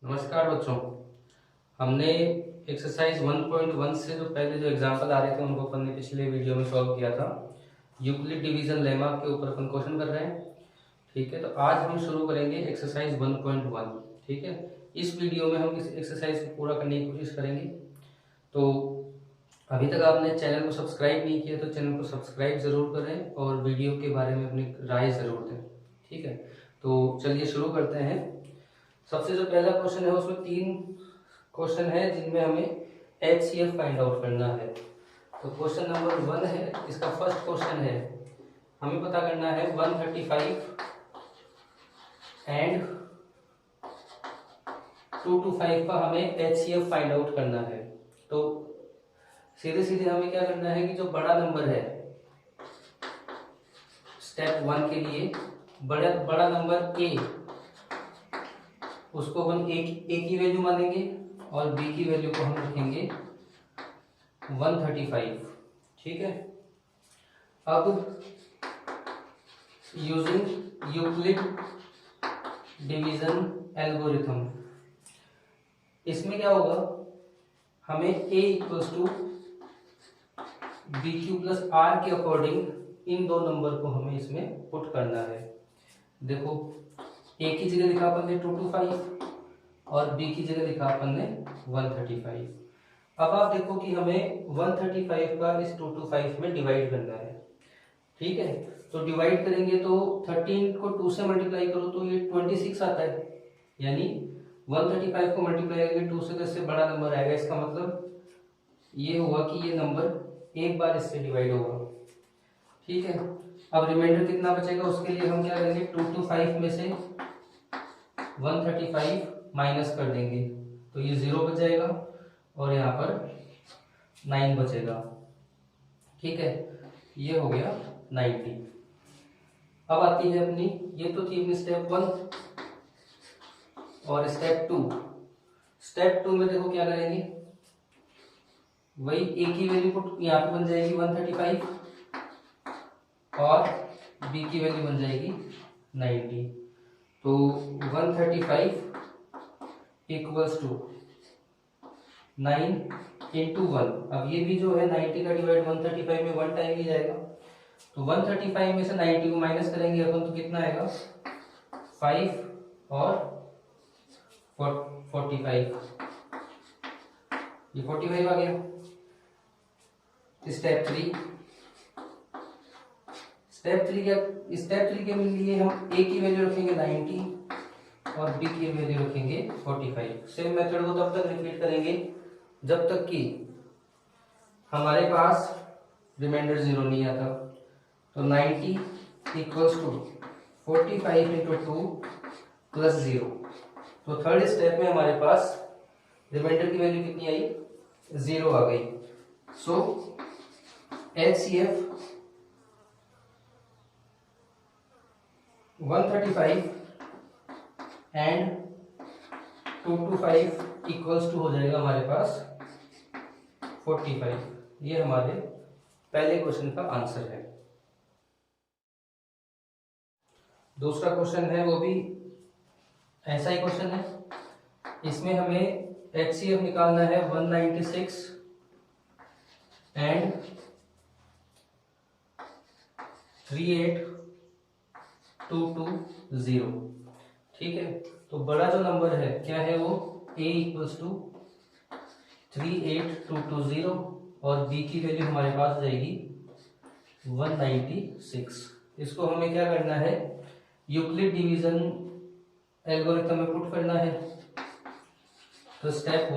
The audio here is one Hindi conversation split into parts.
नमस्कार बच्चों। हमने एक्सरसाइज 1.1 से जो पहले जो एग्जाम्पल आ रहे थे उनको अपन ने पिछले वीडियो में सॉल्व किया था। यूक्लिड डिवीजन लेमा के ऊपर अपन क्वेश्चन कर रहे हैं। ठीक है, तो आज हम शुरू करेंगे एक्सरसाइज 1.1। ठीक है, इस वीडियो में हम इस एक्सरसाइज को पूरा करने की कोशिश करेंगे। तो अभी तक आपने चैनल को सब्सक्राइब नहीं किया तो चैनल को सब्सक्राइब जरूर करें और वीडियो के बारे में अपनी राय जरूर दें। ठीक है, तो चलिए शुरू करते हैं। सबसे जो पहला क्वेश्चन है उसमें 3 क्वेश्चन है जिनमें हमें HCF फाइंड आउट करना है। तो क्वेश्चन नंबर 1 है, इसका फर्स्ट क्वेश्चन है, हमें पता करना है 135 एंड 225 का हमें HCF फाइंड आउट करना है। तो सीधे सीधे हमें क्या करना है कि जो बड़ा नंबर है स्टेप 1 के लिए बड़ा नंबर A, उसको हम ए की वैल्यू मानेंगे और बी की वैल्यू को हम रखेंगे 135। ठीक है, अब यूजिंग यूक्लिड डिवीजन एल्गोरिथम, इसमें क्या होगा, हमें a equals to b q plus r के अकॉर्डिंग इन दो नंबर को हमें इसमें पुट करना है। देखो, a की जगह लिखा अपन ने 225 और b की जगह लिखा अपन ने 135। अब आप देखो कि हमें 135 का इस 225 में डिवाइड करना है। ठीक है, तो डिवाइड करेंगे तो 13 को 2 से मल्टीप्लाई करो तो ये 26 आता है, यानी 135 को मल्टीप्लाई करके 2 से तो इससे बड़ा नंबर आएगा। इसका मतलब ये हुआ कि ये नंबर एक बार इससे डिवाइड होगा। ठीक है, अब रिमाइंडर कितना बचेगा उसके लिए हम क्या करेंगे, 225 में से 135 माइनस कर देंगे तो ये 0 बच जाएगा और यहाँ पर 9 बचेगा। ठीक है, ये हो गया 90। अब आती है अपनी, ये तो थी अपनी स्टेप 1 और स्टेप 2। स्टेप 2 में देखो क्या करेंगे, वही ए की वैल्यू को यहाँ पे बन जाएगी 135 और बी की वैल्यू बन जाएगी 90। तो 135 इक्वल्स टू 9 इंटू 1। अब ये भी जो है 90 का डिवाइड 135 में 1 टाइम ही जाएगा, तो 135 में से 90 को माइनस करेंगे अपन तो कितना आएगा, 5 और 45, ये 45 आ गया। स्टेप 3, स्टेप 3 के लिए हम ए की वैल्यू रखेंगे 90 और बी की वैल्यू रखेंगे 45। सेम मेथड को तब तक रिपीट करेंगे जब तक कि हमारे पास रिमाइंडर 0 नहीं आता। तो 90 इक्वल्स टू 45 इंटू 2 प्लस 0। तो थर्ड स्टेप में हमारे पास रिमाइंडर की वैल्यू कितनी आई, 0 आ गई। सो HCF 135 एंड 225 इक्वल्स टू हो जाएगा हमारे पास 45। ये हमारे पहले क्वेश्चन का आंसर है। दूसरा क्वेश्चन है, वो भी ऐसा ही क्वेश्चन है। इसमें हमें HCF निकालना है 196 एंड 38220। ठीक है, तो बड़ा जो नंबर है क्या है वो a इक्वल्स टू 38220 और b की वैल्यू हमारे पास जाएगी 196। इसको हमें क्या करना है, यूक्लिड डिवीजन एल्गोरिथम में पुट करना है। तो स्टेप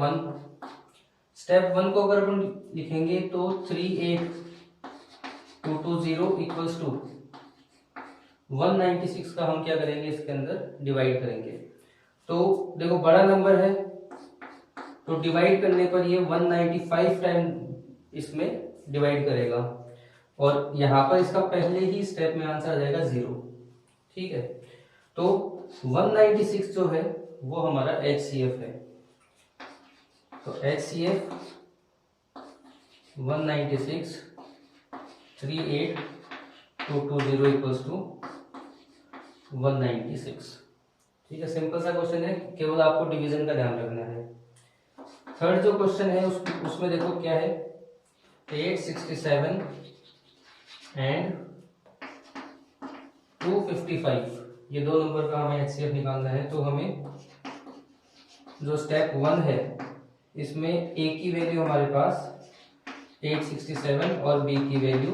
1 को अगर अपन लिखेंगे तो 38220 इक्वल्स टू 196 का हम क्या करेंगे, इसके अंदर डिवाइड करेंगे। तो देखो, बड़ा नंबर है तो डिवाइड करने पर ये 195 टाइम इसमें डिवाइड करेगा और यहाँ पर इसका पहले ही स्टेप में आंसर आ जाएगा 0। ठीक है, तो 196 जो है वो हमारा HCF है। तो HCF 196 38220 इक्वल्स टू 196। ठीक है, सिंपल सा क्वेश्चन है, केवल आपको डिवीजन का ध्यान रखना है। थर्ड जो क्वेश्चन है उसमें देखो क्या है, 867 एंड 255, ये दो नंबर का हमें एचसीएफ निकालना है। तो हमें जो स्टेप 1 है इसमें ए की वैल्यू हमारे पास 867 और बी की वैल्यू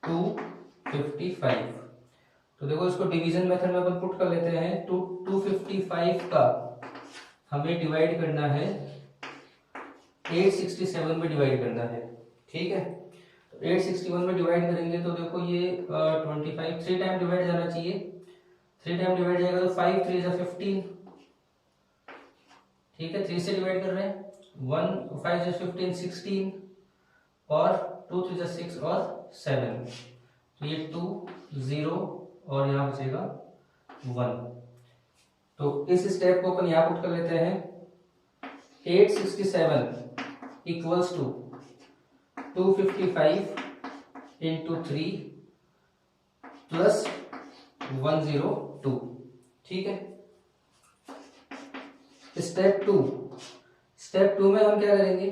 255। तो देखो इसको डिवीजन मेथड में अपन पुट कर लेते हैं। 255 का हमें डिवाइड करना है 867 में डिवाइड करना है। ठीक है, तो 861 में डिवाइड करेंगे तो देखो ये 25 3 टाइम डिवाइड जाना चाहिए, 3 टाइम डिवाइड जाएगा तो 5 3 जा 15। ठीक है, 3 से डिवाइड कर रहे हैं, 1 5 जा 15 16 और 2 3 जा 6 और 7, तो ये 2 0 और यहाँ बचेगा 1। तो इस स्टेप को अपन यहाँ पुट कर लेते हैं। 867 इक्वल्स टू 255 इंटू 3 प्लस 102। ठीक है, स्टेप 2 में हम क्या करेंगे,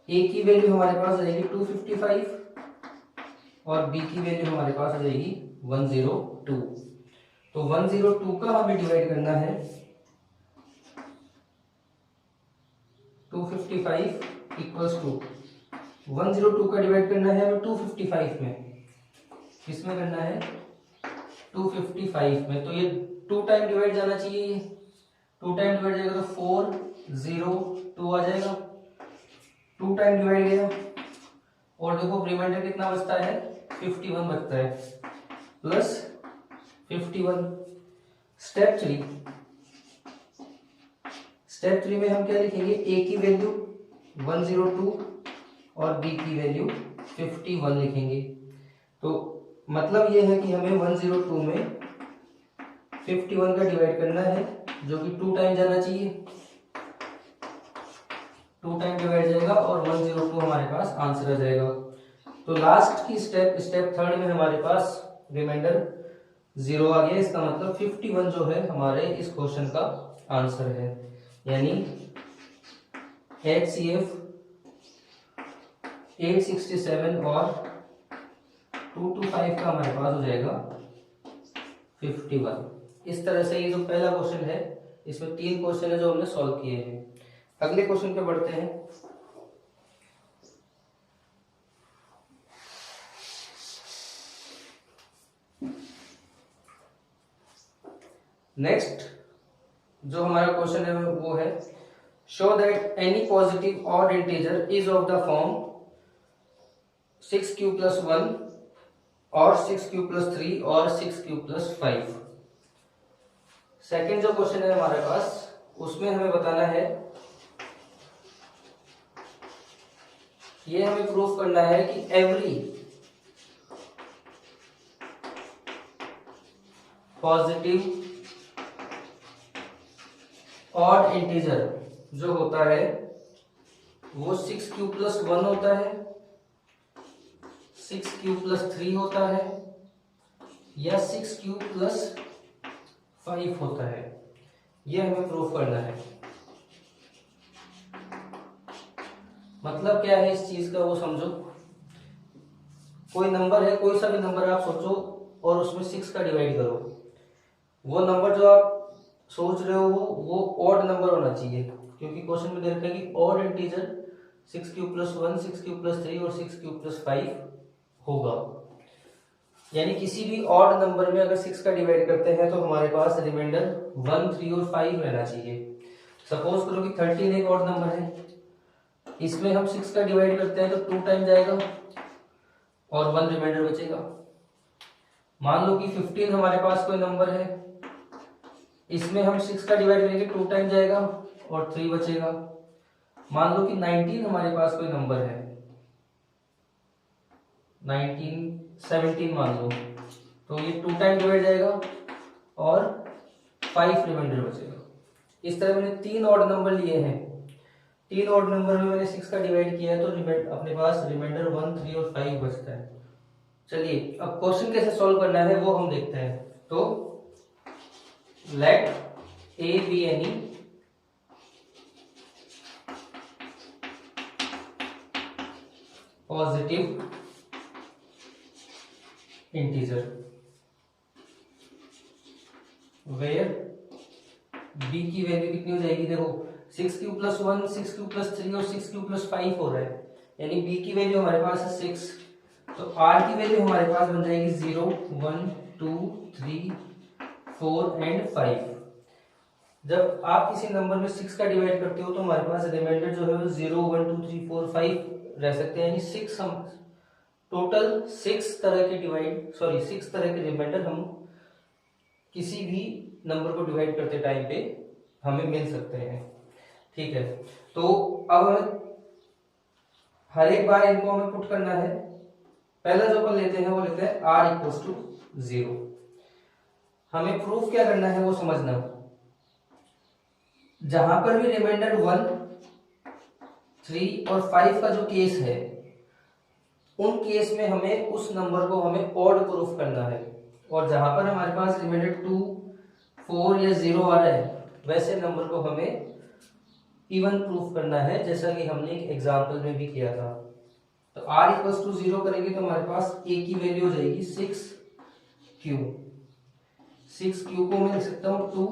ए की वैल्यू हमारे पास आ जाएगी 255 और बी की वैल्यू हमारे पास आ जाएगी 102। तो 102 का हमें डिवाइड करना है 255 इक्वल्स टू 102 का डिवाइड करना है हमें 255 में, किसमें करना है 255 में। तो ये 2 टाइम डिवाइड जाना चाहिए, 2 टाइम डिवाइड जाएगा तो 4 0 2 आ जाएगा, 2 टाइम डिवाइड गया और देखो रिमाइंडर कितना बचता है 51 बचता है प्लस 51। स्टेप 3 में हम क्या लिखेंगे, ए की वैल्यू 102 और बी की वैल्यू 51 लिखेंगे। तो मतलब ये है कि हमें 102 में 51 का डिवाइड करना है जो कि 2 टाइम जाना चाहिए, 2 टाइम डिवाइड जाएगा और 102 हमारे पास आंसर आ जाएगा। तो लास्ट की स्टेप 3 में हमारे पास रिमाइंडर 0 आ गया, इसका मतलब 51 जो है हमारे इस क्वेश्चन का आंसर है। यानी HCF 867 और 225 का हमारे पास हो जाएगा 51। इस तरह से ये जो पहला क्वेश्चन है इसमें 3 क्वेश्चन है जो हमने सॉल्व किए हैं। अगले क्वेश्चन पे बढ़ते हैं। नेक्स्ट जो हमारा क्वेश्चन है वो है, show that any positive odd integer is of the form 6q + 1 और 6q + 3 और 6q + 5। सेकंड जो क्वेश्चन है हमारे पास उसमें हमें बताना है, ये हमें प्रूफ करना है कि एवरी पॉजिटिव ऑड इंटीजर जो होता है वो 6q + 1 होता है, 6q + 3 होता है या 6q + 5 होता है। ये हमें प्रूफ करना है। मतलब क्या है इस चीज का वो समझो। कोई नंबर है, कोई सा भी नंबर आप सोचो और उसमें 6 का डिवाइड करो, वो नंबर जो आप सोच रहे हो वो ऑड नंबर होना चाहिए, क्योंकि क्वेश्चन में दे रखा है कि ऑड इंटीजर 6q + 1 6q + 3 और 6q + 5 होगा। यानी किसी भी ऑड नंबर में अगर 6 का डिवाइड करते हैं तो हमारे पास रिमाइंडर 1 3 और 5 रहना चाहिए। सपोज करो कि 13 एक ऑड नंबर है, इसमें हम 6 का डिवाइड करते हैं तो 2 टाइम जाएगा और 1 रिमाइंडर बचेगा। मान लो कि 15 हमारे पास कोई नंबर है, इसमें हम 6 का डिवाइड करेंगे 2 टाइम जाएगा और 3 बचेगा। मान लो कि 19 हमारे पास कोई नंबर है, 17 मान लो, तो ये 2 टाइम डिवाइड जाएगा और 5 रिमाइंडर बचेगा। इस तरह मैंने 3 ऑड नंबर लिए हैं, 3 ऑड नंबर में मैंने 6 का डिवाइड किया है तो अपने पास रिमाइंडर 1 3 और 5 बचता है। चलिए अब क्वेश्चन कैसे सॉल्व करना है वो हम देखते हैं। तो let a be any positive integer where b की वैल्यू कितनी हो जाएगी, देखो 6 प्लस 1, 6 प्लस 3 और 6 प्लस 5 हो रहा है, यानी बी की वैल्यू हमारे पास है 6, तो आर की वैल्यू हमारे पास बन जाएगी 0, 1, 2, 3, 4 एंड 5। जब आप किसी नंबर में 6 का डिवाइड करते हो तो हमारे पास रिमाइंडर जो है वो 0, 1, 2, 3, 4, 5 रह सकते हैं, यानी 6 हम टोटल 6 तरह के रिमाइंडर हम किसी भी नंबर को डिवाइड करते टाइम पे हमें मिल सकते हैं। ठीक है, तो अब हमें हर एक बार इनको हमें पुट करना है। पहला जो अपन लेते हैं वो लेते हैं r इक्वल्स टू 0। हमें प्रूफ क्या करना है वो समझना। जहां पर भी रिमाइंडर 1, 3 और 5 का जो केस है, उन केस में हमें उस नंबर को हमें ऑड प्रूफ करना है, और जहां पर हमारे पास रिमाइंडर 2, 4 या 0 आ रहा है, वैसे नंबर को हमें इवन प्रूफ करना है, जैसा कि हमने एक एग्जांपल में भी किया था। तो r इक्वल्स टू 0 करेंगे तो हमारे पास a की वैल्यू हो जाएगी 6q। 6q को मैं लिख सकता हूँ 2,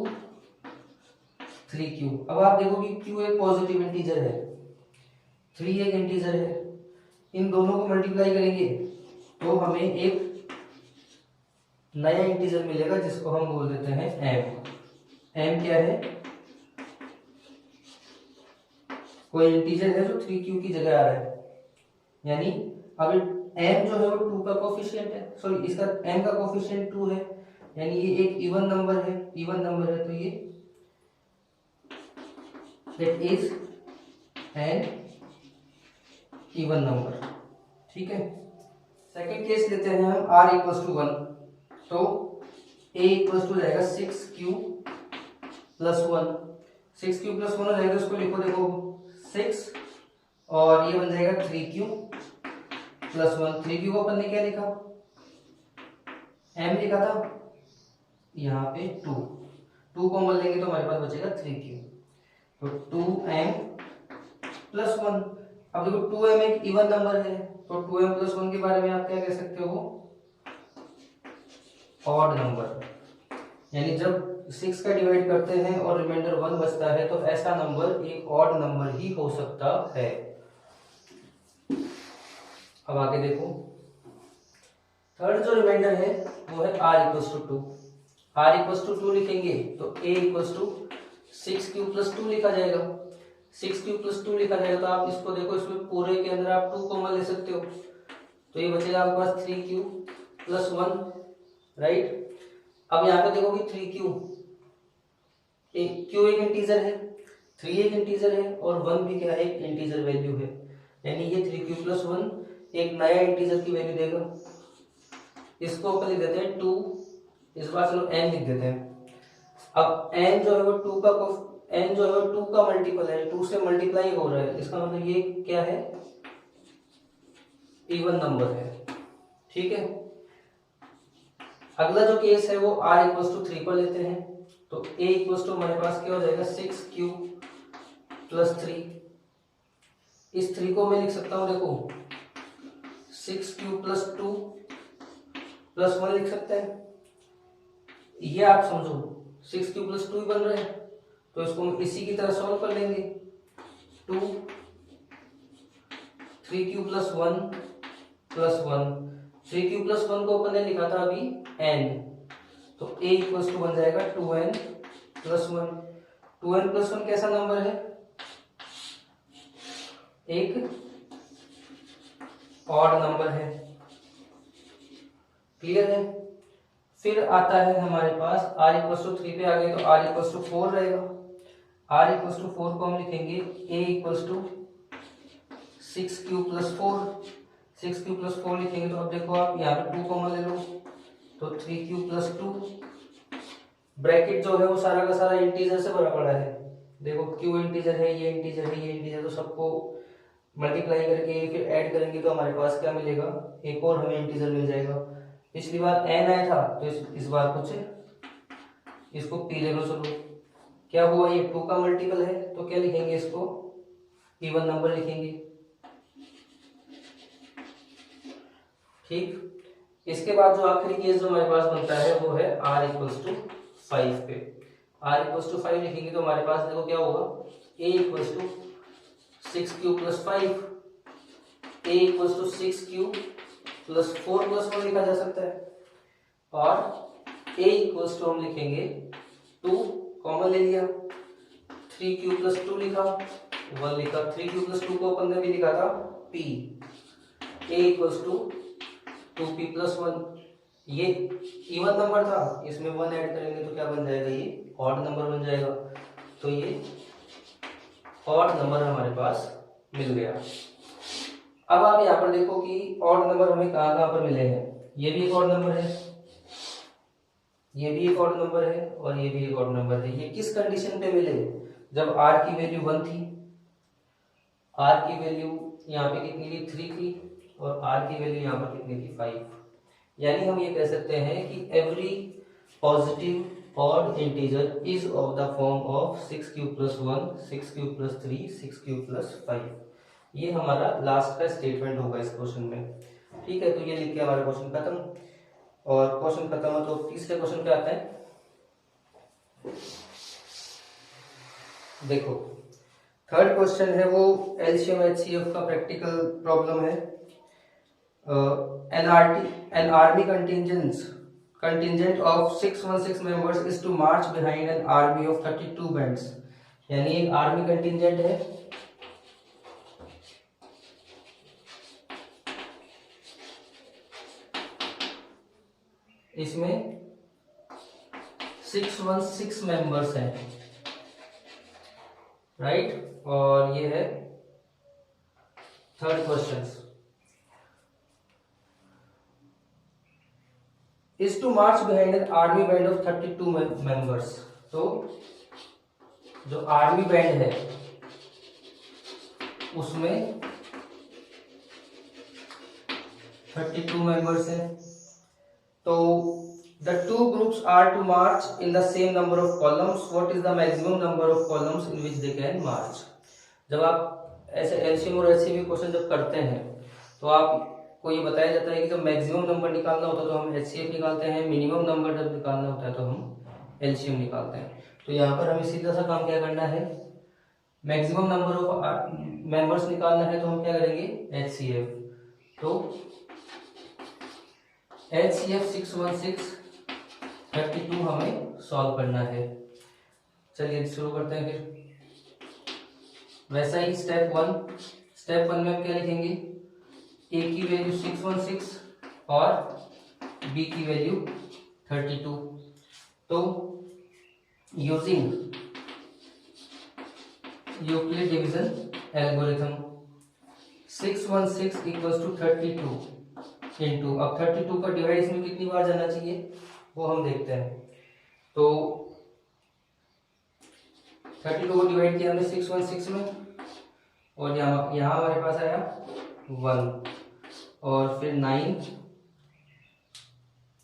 3q। अब आप देखो कि q एक पॉजिटिव इंटीजर है, 3 एक इंटीजर है, इन दोनों को मल्टीप्लाई करेंगे तो हमें एक नया इंटीजर मिलेगा जिसको हम बोल देते हैं m। m क्या है, कोई इंटीजर है जो 3q की जगह आ रहा है, यानी अब m जो है वो 2 का कोफिशिएंट है, सॉरी इसका m का कोफिशिएंट 2 है, यानी ये एक इवन नंबर है, तो ये that is an even number. ठीक है, सेकंड केस लेते हैं हम r इक्वल्स टू 1, तो a इक्वल्स टू जाएगा 6q प्लस 1। 6q प्लस 1 हो जाएगा, उसको लिखो, देखो 6 और ये बन जाएगा 3q प्लस 1। 3q को अपन ने क्या लिखा, m लिखा था, यहाँ पे 2 को मल लेंगे तो हमारे पास बचेगा 3q, तो 2m प्लस 1। अब देखो 2m एक इवन नंबर है, तो 2m प्लस 1 के बारे में आप क्या कह सकते हो, ऑड नंबर। यानी जब 6 का डिवाइड करते हैं और रिमाइंडर 1 बचता है तो ऐसा नंबर एक ऑड नंबर ही हो सकता है। अब आगे देखो, थर्ड जो रिमाइंडर है वो है r equals to 2। r equals to 2 लिखेंगे तो a equals to 6q plus 2 लिखा जाएगा। 6q प्लस 2 लिखा जाएगा, तो आप इसको देखो, इसमें पूरे के अंदर आप 2 कॉमन ले सकते हो, तो ये बचेगा आपके पास 3q प्लस 1, राइट। अब यहाँ पे देखो कि 3q, q एक इंटीजर है, 3 एक इंटीजर है और 1 भी क्या है, एक इंटीजर वैल्यू है, यानी ये 3q प्लस 1 एक नया इंटीजर की वैल्यू देगा। इसको अपन लिख देते हैं 2, इस बार चलो n लिख देते हैं। अब n जो है वो 2 का n जो है वो 2 का मल्टीपल है, 2 से मल्टीप्लाई हो रहा है, इसका मतलब ये क्या है, इवन नंबर है। ठीक है, अगला जो केस है वो r इक्वल्स टू 3 पर लेते हैं, तो a इक्वल्स टू हमारे पास क्या हो जाएगा 6q प्लस 3। इस 3 को मैं लिख सकता हूं, देखो 6q प्लस 2 प्लस 1 लिख सकते हैं, ये आप समझो 6q प्लस 2 ही बन रहे हैं, तो इसको हम इसी की तरह सॉल्व कर लेंगे। 2 3q plus 1 plus 1, 3q plus 1 को अपन ने लिखा था अभी n, तो a इक्वल्स टू बन जाएगा 2n प्लस 1। 2n प्लस 1 कैसा नंबर है, एक ऑड नंबर है, क्लियर है। फिर आता है हमारे पास r इक्वल्स टू 3 पे आ गए तो r इक्वल्स टू 4 रहेगा। r इक्वल्स टू 4 को हम लिखेंगे a equals to 6q plus 4। 6q plus 4 लिखेंगे तो अब देखो आप यहाँ पे 2 कॉमन ले लो, तो 3q प्लस 2, ब्रैकेट जो है वो सारा का सारा इंटीजर से भरा पड़ा है, देखो q इंटीजर है, ये इंटीजर है, ये इंटीजर, तो सबको मल्टीप्लाई करके फिर ऐड करेंगे तो हमारे पास क्या मिलेगा, एक और हमें इंटीजर मिल जाएगा। पिछली बार n आया था तो इस बार कुछ इसको p ले लो। चलो क्या हुआ, ये 2 का मल्टीपल है तो क्या लिखेंगे, इसको इवन नंबर लिखेंगे। ठीक, इसके बाद जो आखिरी केस जो हमारे पास बनता है वो है r इक्वल्स टू 5 पे। r इक्वल्स टू 5 लिखेंगे तो हमारे पास देखो क्या होगा, a equals to 6q plus 5, a equals to 6q plus 4 plus 1 लिखा जा सकता है, और a इक्वल्स टू हम लिखेंगे 2, कॉमन ले लिया, 3q प्लस 2 लिखा, 1 लिखा, 3q प्लस 2 को अपन ने भी लिखा था p, a equals to 2p plus 1। ये इवन नंबर था, इसमें 1 ऐड करेंगे तो क्या बन जाएगा, ये ऑड नंबर बन जाएगा। तो ये ऑड नंबर हमारे पास मिल गया। अब आप यहाँ पर देखो कि ऑड नंबर हमें कहाँ कहाँ पर मिले हैं। ये भी एक ऑड नंबर है, ये भी एक ऑड नंबर है, और ये भी एक ऑड नंबर है। ये किस कंडीशन पे मिले, जब r की वैल्यू 1 थी, r की वैल्यू यहाँ पे कितनी थी, 3 थी, और r की वैल्यू यहाँ पर कितनी थी, 5। यानी हम ये कह सकते हैं कि every positive odd integer is of the form of 6q plus 1, 6q plus 3, 6q plus 5। ये हमारा लास्ट का स्टेटमेंट होगा इस क्वेश्चन में। ठीक है, तो ये लिख के हमारा क्वेश्चन खत्म। और क्वेश्चन खत्म हो तो तीसरे क्वेश्चन पे आते हैं। देखो थर्ड क्वेश्चन है वो एलसीएम एचसीएफ का प्रैक्टिकल प्रॉब्लम है। an army contingent of 616 members is to march behind an army of 32 bands। यानी एक आर्मी कंटिंजेंट है, इसमें 616 मेंबर्स हैं, राइट। और ये है third question, is to march behind an army band of 32 members। तो जो आर्मी बैंड है उसमें 32 मेंबर्स हैं। तो the two groups are to march in the same number of columns। what is the maximum number of columns in which they can march। जब आप ऐसे एलसीएम और एचसीएफ क्वेश्चन जब करते हैं तो आपको ये बताया जाता है कि जब मैक्सिमम नंबर निकालना होता है तो हम एचसीएफ निकालते हैं, मिनिमम नंबर जब निकालना होता है तो हम एलसीएम निकालते हैं। तो यहाँ पर हमें सीधा सा काम क्या करना है, मैक्सिमम नंबर ऑफ मेंबर्स निकालना है, तो हम क्या करेंगे, एचसीएफ। तो एचसीएफ 616 32 हमें सॉल्व करना है। चलिए शुरू करते हैं फिर। वैसा ही स्टेप वन में हम क्या लिखेंगे, ए की वैल्यू 616 और बी की वैल्यू 32। तो using Euclid division algorithm 616 equals to 32 into, अब 32 का डिवाइड इसमें कितनी बार जाना चाहिए वो हम देखते हैं। तो 32 को डिवाइड किया हमने 616 में, और यहाँ हमारे पास आया 1, और फिर 9,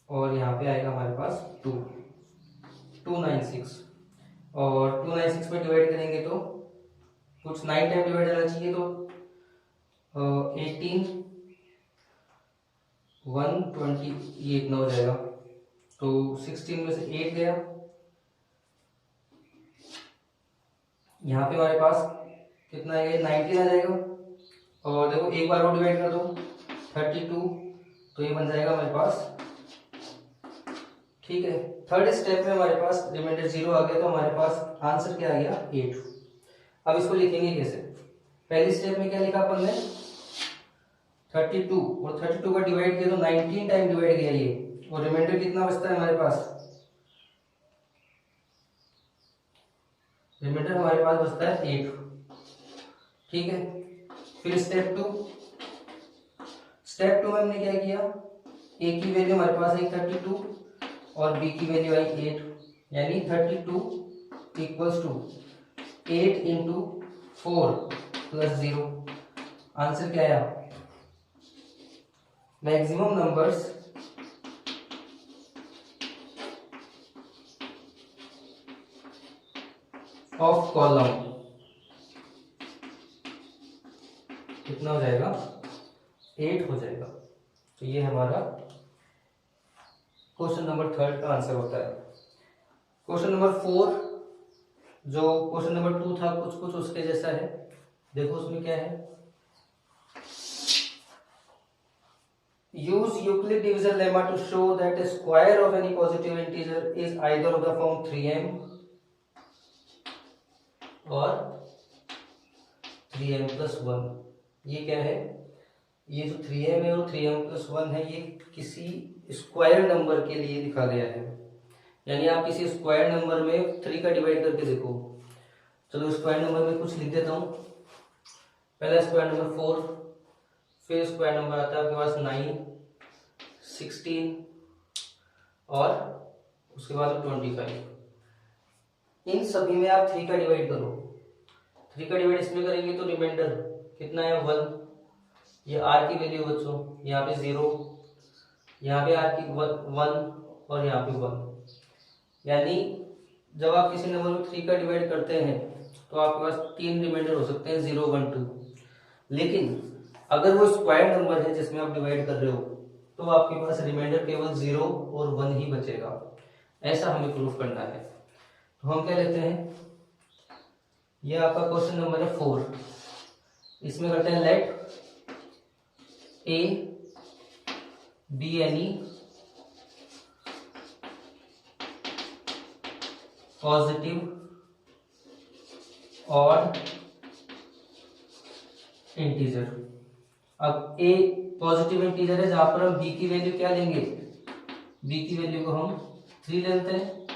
और यहाँ पे आएगा हमारे पास 296, और 296 पे डिवाइड करेंगे तो कुछ 9 टाइम डिवाइड आना चाहिए, तो 18 120 ये इतना हो जाएगा। तो 16 में से 8 गया, यहाँ पे हमारे पास कितना है, 19 आ जाएगा। और देखो एक बार और डिवाइड कर दो 32, तो ये बन जाएगा हमारे पास। ठीक है, थर्ड स्टेप में हमारे पास रिमाइंडर 0 आ गया, तो हमारे पास आंसर क्या आ गया, 8। अब इसको लिखेंगे कैसे, पहली स्टेप में क्या लिखा अपन ने 32, और 32 का डिवाइड किया तो 19 टाइम डिवाइड किया ये, और रिमाइंडर कितना बचता है हमारे पास, रिमाइंडर हमारे पास बचता है 8। ठीक है, फिर स्टेप टू में हमने क्या किया, ए की वैल्यू हमारे पास आई 32 और बी की वैल्यू आई 8, यानी 32 equals to 8 into 4 plus 0। Answer क्या आया, मैक्सिमम नंबर्स ऑफ कॉलम कितना हो जाएगा, 8 हो जाएगा। तो ये हमारा क्वेश्चन नंबर 3 का आंसर होता है। क्वेश्चन नंबर 4, जो क्वेश्चन नंबर 2 था, कुछ कुछ उसके जैसा है। देखो उसमें क्या है, use Euclid division lemma to show that a square of any positive integer is either of the form 3m और 3m plus 1। ये क्या है, ये जो 3m है और 3m plus 1 है, ये किसी स्क्वायर नंबर के लिए लिखा गया है। यानी आप किसी स्क्वायर नंबर में 3 का डिवाइड करके देखो। चलो स्क्वायर नंबर में कुछ लिख देता हूँ। पहला स्क्वायर नंबर 4, फिर स्क्वायर नंबर आता है आपके पास 9, 16 और उसके बाद 25। इन सभी में आप 3 का डिवाइड करो। 3 का डिवाइड इसमें करेंगे तो रिमाइंडर कितना है, 1। ये आर की वैल्यू बच्चों, यहाँ पे 0, यहाँ पे आर की 1 और यहाँ पे 1। यानी जब आप किसी नंबर में 3 का डिवाइड करते हैं तो आपके पास 3 रिमाइंडर हो सकते हैं, 0, 1, 2। लेकिन अगर वो स्क्वायर नंबर है जिसमें आप डिवाइड कर रहे हो तो आपके पास रिमाइंडर केवल 0 और 1 ही बचेगा। ऐसा हमें प्रूफ करना है। तो हम क्या लेते हैं, ये आपका क्वेश्चन नंबर है 4। इसमें करते हैं let a be any positive odd integer. अब ए पॉजिटिव इंटीजर है जहां पर हम बी की वैल्यू क्या लेंगे, बी की वैल्यू को हम 3 लेते हैं।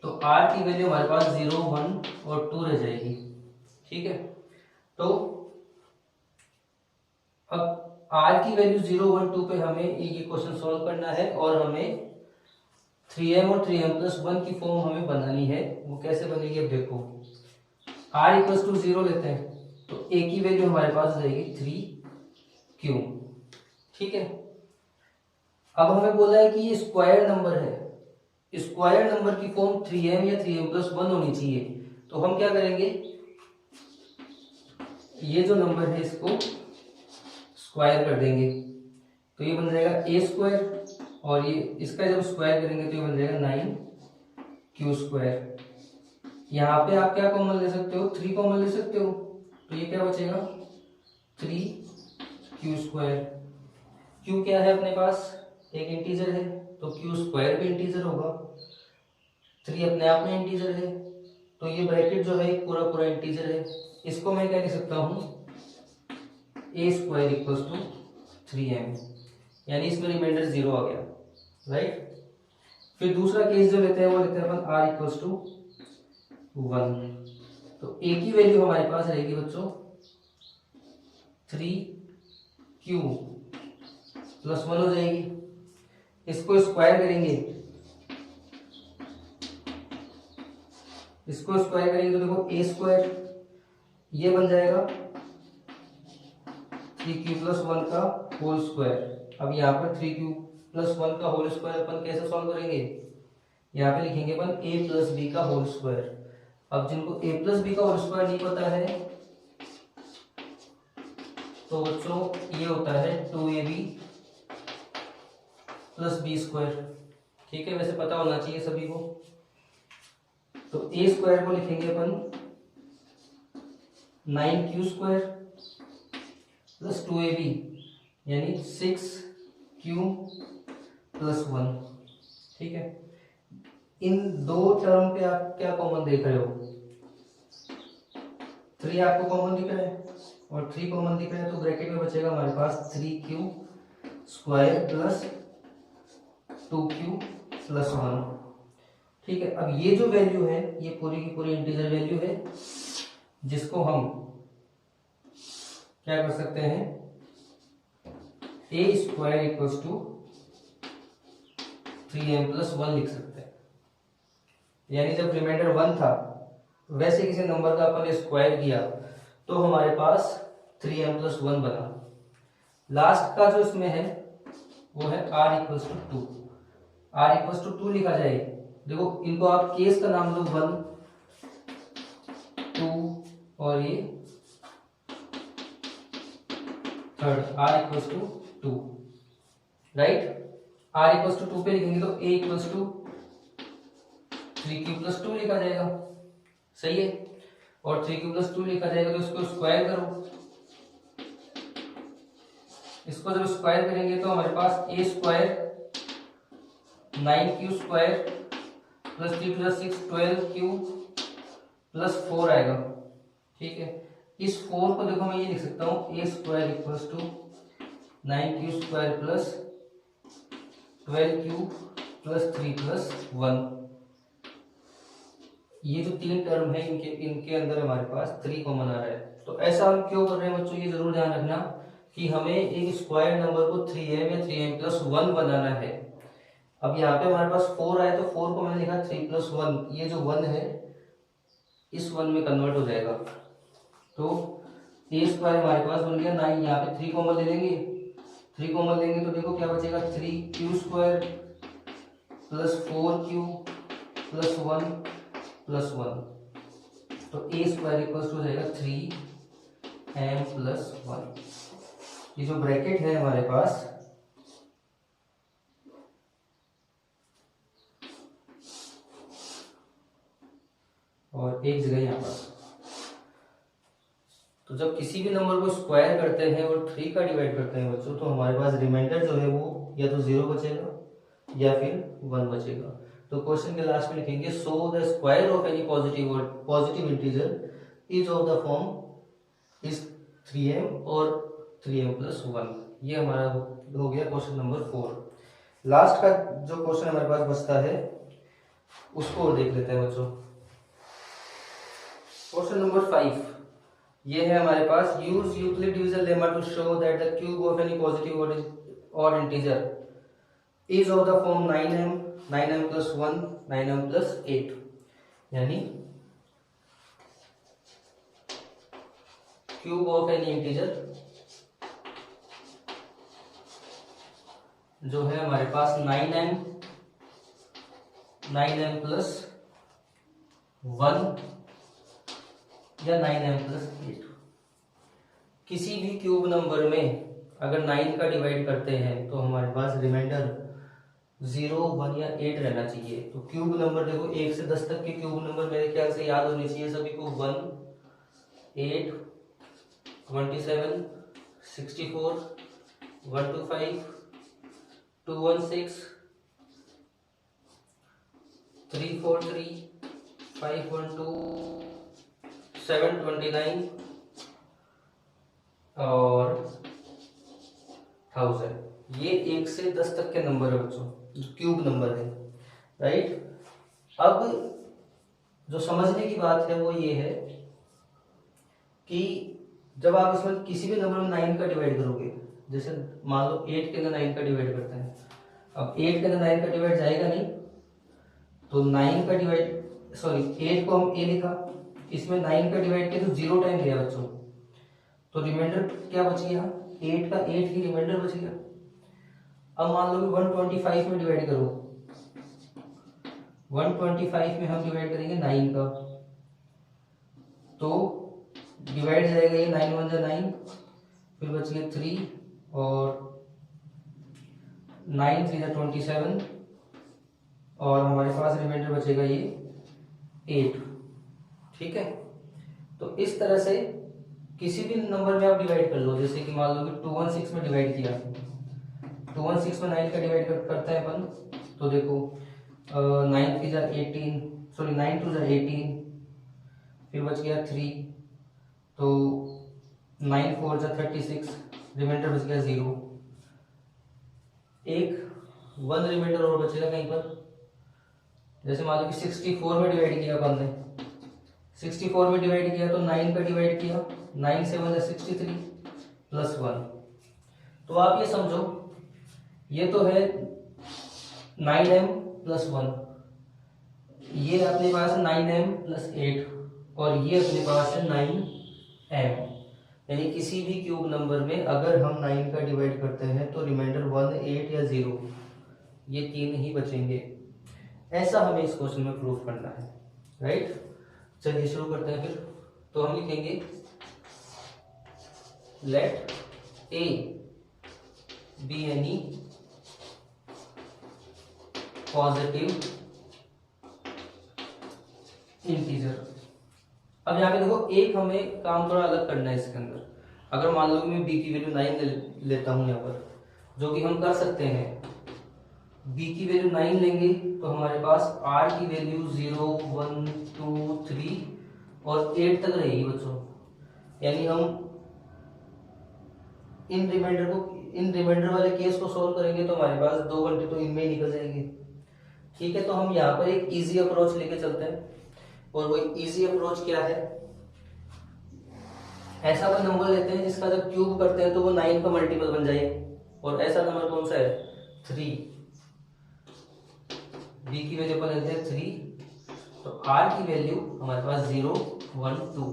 तो आर की वैल्यू हमारे पास 0, 1 और 2 रह जाएगी। ठीक है, तो अब आर की वैल्यू 0, 1, 2 पे हमें ये क्वेश्चन सॉल्व करना है और हमें 3m और 3m plus 1 की फॉर्म हमें बनानी है। वो कैसे बनेगी, अब देखो। r इक्वल्स टू 0 लेते हैं तो a की वैल्यू हमारे पास जाएगी 3q। ठीक है, अब हमें बोला है कि ये स्क्वायर नंबर है, स्क्वायर नंबर की फॉर्म 3m या 3m plus 1 होनी चाहिए। तो हम क्या करेंगे, ये जो नंबर है इसको स्क्वायर कर देंगे तो ये बन जाएगा a स्क्वायर, और ये इसका जब स्क्वायर करेंगे तो ये बन जाएगा 9q स्क्वायर। यहाँ पे आप क्या कॉमन ले सकते हो, 3 कॉमन ले सकते हो। तो ये क्या बचेगा, 3q स्क्वायर। q क्या है अपने पास, एक इंटीजर है, तो q स्क्वायर भी इंटीजर होगा। 3 अपने आप में इंटीजर है, तो ये ब्रैकेट जो है पूरा पूरा इंटीजर है। इसको मैं क्या लिख सकता हूँ, a square equals to 3m, यानी इसमें रिमाइंडर 0 आ गया, राइट। फिर दूसरा केस जो लेते हैं वो लेते हैं अपन r इक्वल्स टू 1। तो a की वैल्यू हमारे पास रहेगी बच्चों 3q प्लस 1 हो जाएगी। इसको स्क्वायर करेंगे, इसको स्क्वायर करेंगे तो देखो a स्क्वायर ये बन जाएगा 3q प्लस 1 का होल स्क्वायर। अब यहाँ पर 3q प्लस 1 का होल स्क्वायर अपन कैसे सॉल्व करेंगे, यहाँ पे लिखेंगे अपन a प्लस बी का होल स्क्वायर। अब जिनको a प्लस बी का होल स्क्वायर नहीं पता है तो बच्चों ये होता है 2ab प्लस बी स्क्वायर। ठीक है, वैसे पता होना चाहिए सभी को। तो a स्क्वायर को लिखेंगे अपन 9q स्क्वायर प्लस 2ab यानी 6q प्लस 1। ठीक है, इन दो टर्म पे आप क्या कॉमन देख रहे हो, 3 आपको कॉमन दिख रहा है और 3 कॉमन दिख रहा है, तो ब्रैकेट में बचेगा हमारे पास 3q square plus 2q plus 1। ठीक है, अब ये जो वैल्यू है ये पूरी की पूरी इंटीजर वैल्यू है, जिसको हम क्या कर सकते हैं, a square equals to 3m plus 1 लिख सकते हैं। यानी जब रिमाइंडर 1 था वैसे किसी नंबर का अपन ने स्क्वायर किया तो हमारे पास 3m प्लस 1 बना। लास्ट का जो इसमें है वो है r equals to 2। r equals to 2 लिखा जाए, देखो इनको आप केस का नाम लो 1 2 और ये third r equals to 2, right. r equals to 2 पे लिखेंगे तो a इक्वल्स टू 3q+2 लिखा जाएगा, सही है। और 3q+2 लिखा जाएगा तो इसको स्क्वायर करो, इसको जब स्क्वायर करेंगे तो हमारे पास a square 9q square plus 3 + 6 12q plus 4 आएगा, ठीक है। इस 4 को देखो मैं ये लिख सकता हूँ a square equals to 9q square plus 12q plus 3 plus 1। ये जो तीन टर्म है इनके अंदर हमारे पास 3 कॉमन आ रहा है। तो ऐसा हम क्यों कर रहे हैं बच्चों, ये जरूर ध्यान रखना कि हमें एक स्क्वायर नंबर को 3m या 3m+1 बनाना है। अब यहाँ पे हमारे पास 4 आया तो 4 को मैंने लिखा 3+1, ये जो 1 है इस 1 में कन्वर्ट हो जाएगा। तो a स्क्वायर हमारे पास बन गया 9, यहाँ पे 3 कॉमन ले लेंगे, 3 कॉमन लेंगे तो देखो क्या बचेगा 3q square plus 4q plus 1 plus 1। तो a स्क्वायर इक्वल्स हो जाएगा 3m+1। ये जो ब्रैकेट है हमारे पास और एक जगह यहाँ पर, तो जब किसी भी नंबर को स्क्वायर करते हैं और 3 का डिवाइड करते हैं बच्चों, तो हमारे पास रिमाइंडर जो है वो या तो 0 बचेगा या फिर 1 बचेगा। तो क्वेश्चन के लास्ट में लिखेंगे so the square of any positive integer is of the form is 3m और 3m+1। ये हमारा हो गया क्वेश्चन नंबर 4। लास्ट का जो क्वेश्चन हमारे पास बचता है उसको और देख लेते हैं बच्चों। क्वेश्चन नंबर 5 ये है हमारे पास, use Euclid division lemma to show that the cube of any positive odd integer is of the form 9m 9m+1 9m+8। यानी क्यूब ऑफ एनी इंटीजर जो है हमारे पास 9m 9m+1 या 9m+8। किसी भी क्यूब नंबर में अगर 9 का डिवाइड करते हैं तो हमारे पास रिमाइंडर 0, 1 या 8 रहना चाहिए। तो क्यूब नंबर देखो 1 से 10 तक के क्यूब नंबर मेरे ख्याल से याद होने चाहिए सभी को। 1, 8, 27, 64, 125, 216, 343, 512, 729 और 1000। ये 1 से 10 तक के नंबर है बच्चों, क्यूब नंबर है, राइट। अब जो समझने की बात है वो ये है कि जब आप इसमें किसी भी नंबर में 9 का डिवाइड करोगे, जैसे मान लो 8 के अंदर 9 का डिवाइड करते हैं, अब 8 के अंदर 9 का डिवाइड जाएगा नहीं, तो 9 का डिवाइड 8 को हम a लिखा, इसमें 9 का डिवाइड किया तो 0 टाइम लिया बच्चों, तो रिमाइंडर क्या बच गया 8 का 8 ही रिमाइंडर बच गया। अब मान लो कि 125 में डिवाइड करो, 125 में हम डिवाइड करेंगे 9 का, तो डिवाइड जाएगा ये 9 1 जा 9, फिर बच गया 3 और 9 3 जा 27 और हमारे पास रिमाइंडर बचेगा ये 8, ठीक है। तो इस तरह से किसी भी नंबर में आप डिवाइड कर लो, जैसे कि मान लो कि 216 में डिवाइड किया, 216 में 9 का डिवाइड करता है अपन, तो देखो 9 3 जा 18, 9 2 जा 18, फिर बच गया 3, तो 9 4 जा 36, रिमाइंडर बच गया 0, एक 1 रिमाइंडर और बचेगा कहीं पर। जैसे मान लो कि 64 में डिवाइड किया अपन ने, 64 में डिवाइड किया तो 9 का डिवाइड किया, 9 7 जा 63 प्लस 1। तो आप ये समझो ये तो है 9m+1, ये अपने पास 9m+8 और ये अपने पास है 9m। यानी किसी भी क्यूब नंबर में अगर हम 9 का डिवाइड करते हैं तो रिमाइंडर 1, 8 या 0 ये तीन ही बचेंगे। ऐसा हमें इस क्वेश्चन में प्रूफ करना है, राइट। चलिए शुरू करते हैं फिर। तो हम लिखेंगे let a be any positive integer. अब यहाँ पे देखो एक हमें काम थोड़ा अलग करना है इसके अंदर। अगर मान लो कि मैं b की वैल्यू 9 लेता हूँ यहाँ पर, जो कि हम कर सकते हैं, b की वैल्यू 9 लेंगे तो हमारे पास r की वैल्यू 0 1 2 3 और 8 तक रहेगी बच्चों। यानी हम इन रिमाइंडर वाले केस को सॉल्व करेंगे तो हमारे पास 2 घंटे तो इनमें ही निकल जाएंगे। ठीक है, तो हम यहाँ पर एक इजी अप्रोच लेके चलते हैं। और वो इजी अप्रोच क्या है, ऐसा कोई नंबर लेते हैं जिसका जब क्यूब करते हैं तो वो 9 का मल्टीपल बन जाए। और ऐसा नंबर कौन सा है, 3। b की वैल्यू पर लेते हैं 3, तो r की वैल्यू हमारे पास 0 1 2।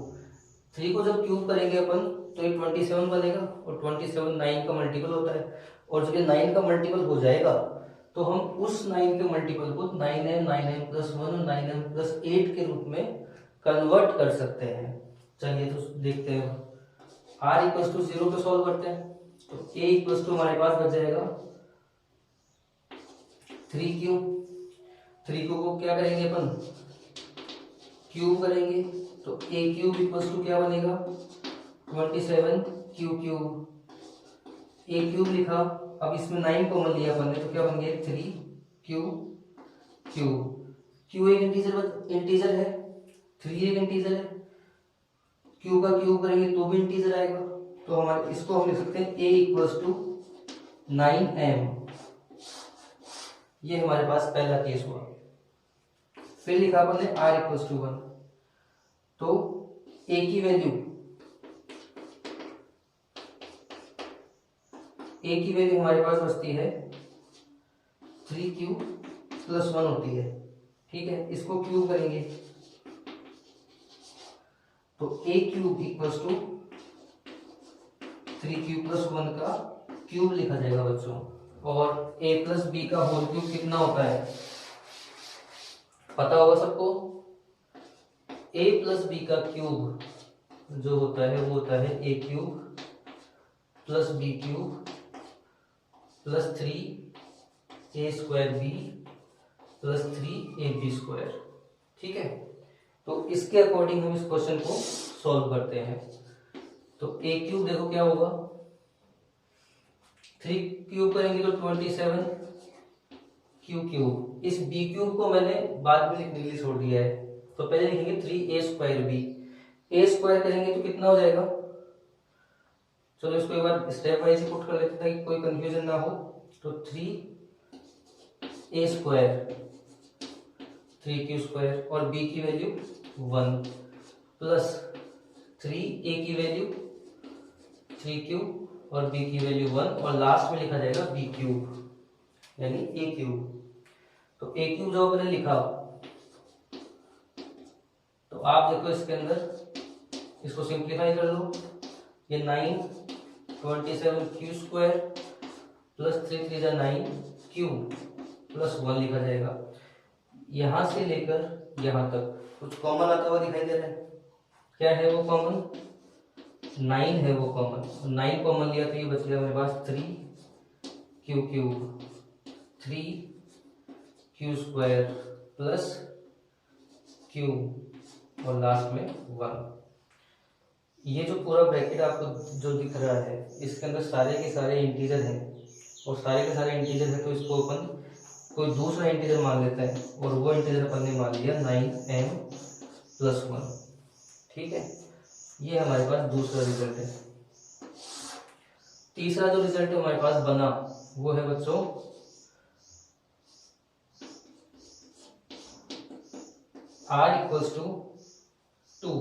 3 को जब क्यूब करेंगे अपन तो ये 27 बनेगा, और 27 9 का मल्टीपल होता है। और जब ये 9 का मल्टीपल हो जाएगा तो हम उस 9 के मल्टीपल को 9m 9m प्लस 1 और 9m प्लस 8 के रूप में कन्वर्ट कर सकते हैं। चलिए तो देखते हैं, r इक्वल्स टू 0 पे सॉल्व करते हैं। तो a इक्वल्स टू हमारे पास बच जाएगा 3 क्यूब। 3 को क्या करेंगे अपन, क्यूब करेंगे, तो a क्यूब इक्वल्स टू क्या बनेगा 27 क्यूब क्यूब। a क्यूब लिखा, अब इसमें 9 कॉमन लिया अपन ने तो क्या बन गया 3 क्यूब क्यूब। क्यू एक इंटीजर है, 3 एक इंटीजर है, क्यू का क्यूब करेंगे तो भी इंटीजर आएगा। तो हमारे इसको हम लिख सकते हैं a इक्वल्स टू 9m। ये हमारे पास पहला केस हुआ। फिर लिखा अपन ने r इक्वल्स टू 1, तो a की वैल्यू हमारे पास बचती है 3 क्यूब प्लस 1 होती है। ठीक है, इसको क्यूब करेंगे तो a cube equals to 3 cube plus 1 का क्यूब लिखा जाएगा बच्चों। और a प्लस बी का होल क्यूब कितना होता है पता होगा सबको। a प्लस बी का क्यूब जो होता है वो होता है a cube plus b cube plus 3 a square b plus 3 a b square. ठीक है, तो इसके अकॉर्डिंग हम इस क्वेश्चन को सॉल्व करते हैं। तो a क्यूब देखो क्या होगा, 3 क्यूब करेंगे तो 27 क्यू क्यूब। इस b क्यूब को मैंने बाद में लिखने के लिए छोड़ दिया है, तो पहले लिखेंगे 3 a square b. a square करेंगे तो कितना हो जाएगा, चलो इसको एक बार स्टेप वाइज पुट कर लेते हैं ताकि कोई कंफ्यूजन ना हो। तो 3 a स्क्वायर 3 क्यू स्क्वायर और b की वैल्यू 1 प्लस 3 a की वैल्यू 3 क्यूब और b की वैल्यू 1 और लास्ट में लिखा जाएगा b क्यूब यानी a क्यूब। तो a क्यूब जो मैंने लिखा तो आप देखो इसके अंदर इसको सिंप्लीफाई कर लो। ये 9 27 क्यू स्क्वायर प्लस 3 3 जा 9 क्यूब प्लस 1 लिखा जाएगा। यहां से लेकर यहां तक कुछ कॉमन आता हुआ दिखाई दे रहा है, क्या है वो कॉमन, 9 है वो कॉमन। 9 कॉमन लिया तो ये बच गया मेरे पास 3 Q cube 3 Q square plus cube और लास्ट में 1। ये जो पूरा ब्रैकेट आपको जो दिख रहा है इसके अंदर सारे के सारे इंटीजर हैं, और सारे के सारे इंटीजर है तो इसको अपन कोई दूसरा इंटीजर मान लेते हैं, और वो इंटीजर अपन ने मान लिया 9m प्लस 1। ठीक है, ये हमारे पास दूसरा रिजल्ट है। तीसरा जो रिजल्ट हमारे पास बना वो है बच्चों r इक्वल्स टू 2।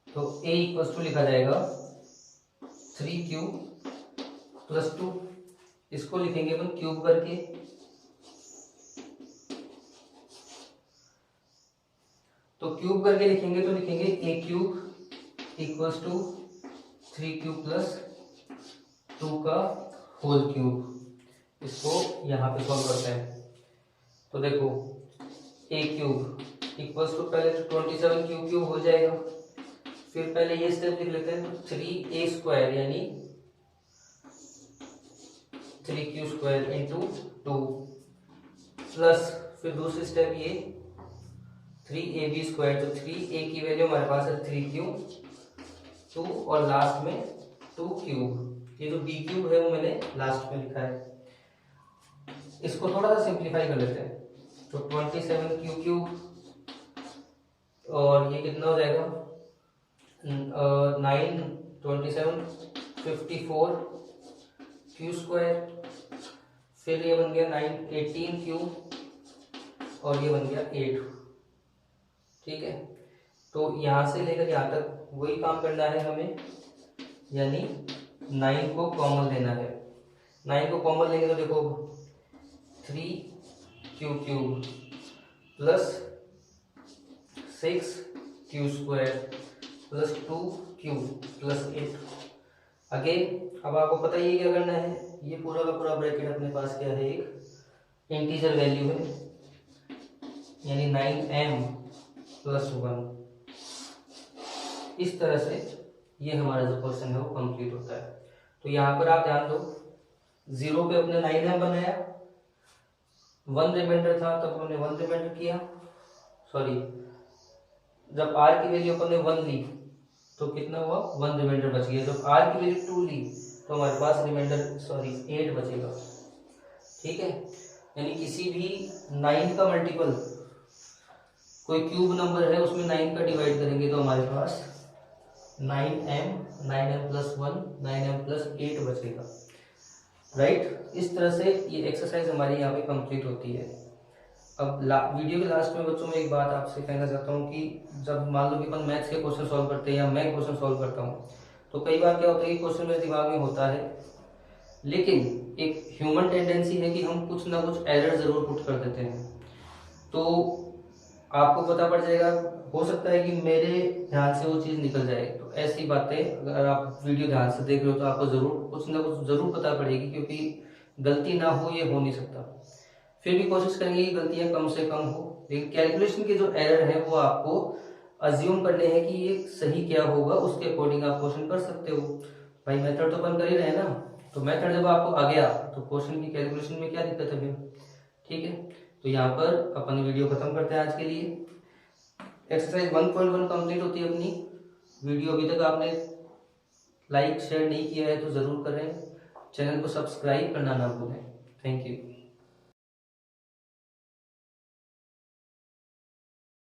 तो a इक्वल्स टू लिखा जाएगा 3 क्यूब प्लस 2। इसको लिखेंगे अपन क्यूब करके, तो क्यूब करके लिखेंगे तो लिखेंगे a cube equals to 3 cube plus 2 का होल क्यूब। इसको यहाँ पे सॉल्व करते हैं तो देखो a क्यूब इक्वल्स टू पहले तो 27 क्यू क्यूब हो जाएगा, फिर पहले ये स्टेप लिख लेते हैं 3a स्क्वायर यानी 3q स्क्वायर इंटू 2 प्लस फिर दूसरी स्टेप ये 3ab स्क्वायर, तो 3a की वैल्यू हमारे पास है 3q 2 और लास्ट में 2 क्यूब। ये जो b क्यूब है वो मैंने लास्ट में लिखा है। इसको थोड़ा सा सिंप्लीफाई कर लेते हैं, तो 27 क्यू क्यूब और ये कितना हो जाएगा 9 27 54 क्यू स्क्वायर, फिर ये बन गया 9 18 क्यू और ये बन गया 8। ठीक है, तो यहाँ से लेकर यहाँ तक वही काम करना है हमें, यानी 9 को कॉमन लेना है। 9 को कॉमन लेंगे तो देखो 3 Q cube plus 6 Q square plus 2 Q plus 8। Again अब आपको पता ही है क्या करना है, ये पूरा का पूरा ब्रैकेट अपने पास क्या है, एक इंटीजर वैल्यू है, यानी 9m प्लस 1। इस तरह से ये हमारा जो क्वेश्चन है वो कंप्लीट होता है। तो यहाँ पर आप ध्यान दो, 0 पे अपने 9m बनाया, 1 रिमाइंडर था तब हमने 1 रिमाइंडर किया, सॉरी जब r की वैल्यू अपन ने 1 ली तो कितना हुआ 1 रिमाइंडर बच गया, जब r की वैल्यू 2 ली तो हमारे पास रिमाइंडर 8 बचेगा। ठीक है, यानी किसी भी 9 का मल्टीपल कोई क्यूब नंबर है उसमें 9 का डिवाइड करेंगे तो हमारे पास 9m प्लस 1 9m प्लस 8 बचेगा। राइट, इस तरह से ये एक्सरसाइज हमारी यहाँ पे कंप्लीट होती है। अब वीडियो के लास्ट में बच्चों में एक बात आपसे कहना चाहता हूँ कि जब मान लो कि अपन मैथ्स के क्वेश्चन सॉल्व करते हैं या मैं क्वेश्चन सॉल्व करता हूँ, तो कई बार क्या होता है कि क्वेश्चन मेरे दिमाग में होता है, लेकिन एक ह्यूमन टेंडेंसी है कि हम कुछ ना कुछ एरर जरूर पुट कर देते हैं। तो आपको पता पड़ जाएगा, हो सकता है कि मेरे ध्यान से वो चीज़ निकल जाए। तो ऐसी बातें अगर आप वीडियो ध्यान से देख रहे हो तो आपको जरूर कुछ ना कुछ जरूर पता पड़ेगी, क्योंकि गलती ना हो ये हो नहीं सकता। फिर भी कोशिश करेंगे कि गलतियां कम से कम हो, लेकिन कैलकुलेशन के जो एरर है वो आपको अज्यूम करने हैं कि ये सही क्या होगा, उसके अकॉर्डिंग आप क्वेश्चन कर सकते हो। भाई मेथड तो अपन कर ही रहे हैं ना, तो मेथड जब आपको आ गया तो क्वेश्चन की कैलकुलेशन में क्या दिक्कत है फिर। ठीक है, तो यहाँ पर अपन वीडियो खत्म करते हैं आज के लिए। एक्सरसाइज 1.1 कंप्लीट होती है अपनी। वीडियो अभी तक आपने लाइक शेयर नहीं किया है तो जरूर करें, चैनल को सब्सक्राइब करना ना भूलें। Thank you.